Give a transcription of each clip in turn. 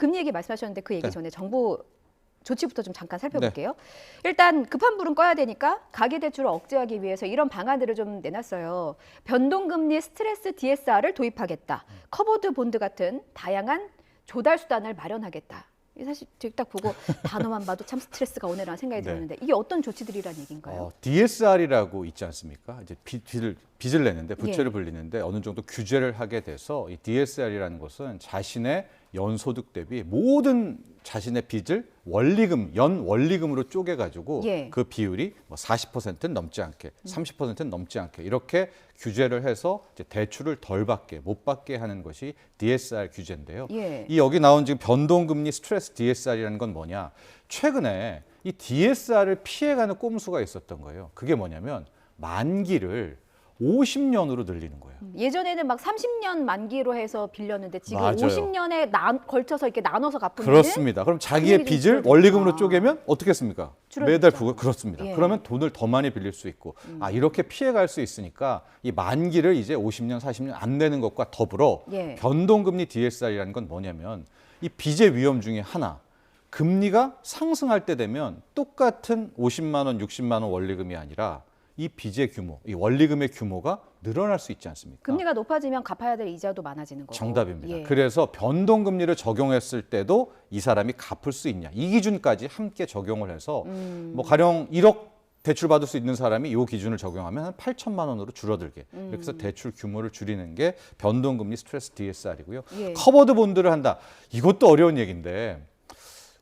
금리 얘기 말씀하셨는데 그 얘기 네. 전에 정부 조치부터 좀 잠깐 살펴볼게요. 일단 급한 불은 꺼야 되니까 가계대출을 억제하기 위해서 이런 방안들을 좀 내놨어요. 변동금리 스트레스 DSR을 도입하겠다. 커버드 본드 같은 다양한 조달 수단을 마련하겠다. 사실 제가 딱 보고 단어만 봐도 참 스트레스가 오네라는 생각이 네. 들었는데 이게 어떤 조치들이란 얘기인가요? DSR이라고 있지 않습니까? 이제 빚을 내는데 부채를 예. 불리는데 어느 정도 규제를 하게 돼서 이 DSR이라는 것은 자신의 연소득 대비 모든 자신의 빚을 연 원리금으로 쪼개가지고 예. 그 비율이 뭐 40%는 넘지 않게, 30%는 넘지 않게 이렇게 규제를 해서 이제 대출을 덜 받게, 못 받게 하는 것이 DSR 규제인데요. 예. 이 여기 나온 지금 변동금리 스트레스 DSR이라는 건 뭐냐? 최근에 이 DSR을 피해가는 꼼수가 있었던 거예요. 그게 뭐냐면 만기를 50년으로 늘리는 거예요. 예전에는 막 30년 만기로 해서 빌렸는데 지금 맞아요. 50년에 걸쳐서 이렇게 나눠서 갚으면 그렇습니다. 그럼 자기의 금액이 좀 빚을 줄어들죠. 원리금으로 쪼개면 어떻게 했습니까? 줄어들죠. 매달 부고 그렇습니다. 예. 그러면 돈을 더 많이 빌릴 수 있고 이렇게 피해갈 수 있으니까 이 만기를 이제 50년, 40년 안 내는 것과 더불어 예. 변동금리 DSR이라는 건 뭐냐면 이 빚의 위험 중에 하나. 금리가 상승할 때 되면 똑같은 50만 원, 60만 원 원리금이 아니라 이 빚의 규모, 이 원리금의 규모가 늘어날 수 있지 않습니까? 금리가 높아지면 갚아야 될 이자도 많아지는 거고. 정답입니다. 예. 그래서 변동금리를 적용했을 때도 이 사람이 갚을 수 있냐. 이 기준까지 함께 적용을 해서 뭐 가령 1억 대출 받을 수 있는 사람이 이 기준을 적용하면 한 8천만 원으로 줄어들게. 이렇게 해서 대출 규모를 줄이는 게 변동금리 스트레스 DSR이고요. 예. 커버드 본드를 한다. 이것도 어려운 얘기인데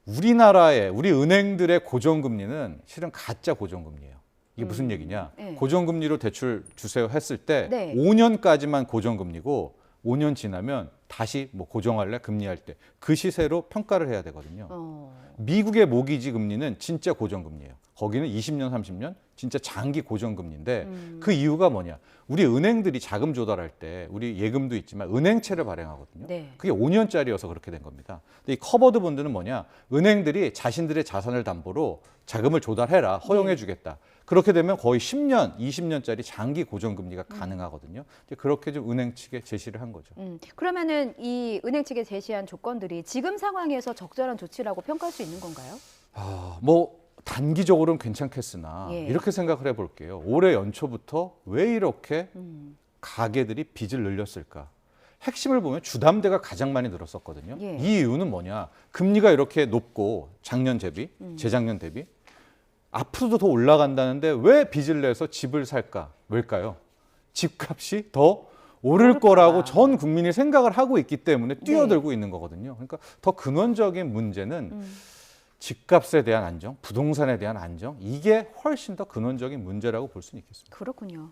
우리나라의 우리 은행들의 고정금리는 실은 가짜 고정금리예요. 이게 무슨 얘기냐? 네. 고정금리로 대출 주세요 했을 때 네. 5년까지만 고정금리고 5년 지나면 다시 뭐 고정할래 금리할 때 그 시세로 평가를 해야 되거든요. 미국의 모기지 금리는 진짜 고정금리예요. 거기는 20년, 30년 진짜 장기 고정금리인데 그 이유가 뭐냐? 우리 은행들이 자금 조달할 때 우리 예금도 있지만 은행채를 발행하거든요. 네. 그게 5년짜리여서 그렇게 된 겁니다. 근데 이 커버드 본드는 뭐냐? 은행들이 자신들의 자산을 담보로 자금을 조달해라, 허용해 주겠다. 그렇게 되면 거의 10년, 20년짜리 장기 고정금리가 가능하거든요. 이제 그렇게 좀 은행 측에 제시를 한 거죠. 그러면은 이 은행 측에 제시한 조건들이 지금 상황에서 적절한 조치라고 평가할 수 있는 건가요? 뭐 단기적으로는 괜찮겠으나 예. 이렇게 생각을 해볼게요. 올해 연초부터 왜 이렇게 가게들이 빚을 늘렸을까? 핵심을 보면 주담대가 가장 많이 늘었었거든요. 예. 이 이유는 뭐냐? 금리가 이렇게 높고 작년 대비, 재작년 대비 앞으로도 더 올라간다는데 왜 빚을 내서 집을 살까? 왜일까요? 집값이 더 오를 오를까 봐. 거라고 전 국민이 생각을 하고 있기 때문에 뛰어들고 있는 거거든요. 그러니까 더 근원적인 문제는 집값에 대한 안정, 부동산에 대한 안정, 이게 훨씬 더 근원적인 문제라고 볼 수는 있겠습니다. 그렇군요.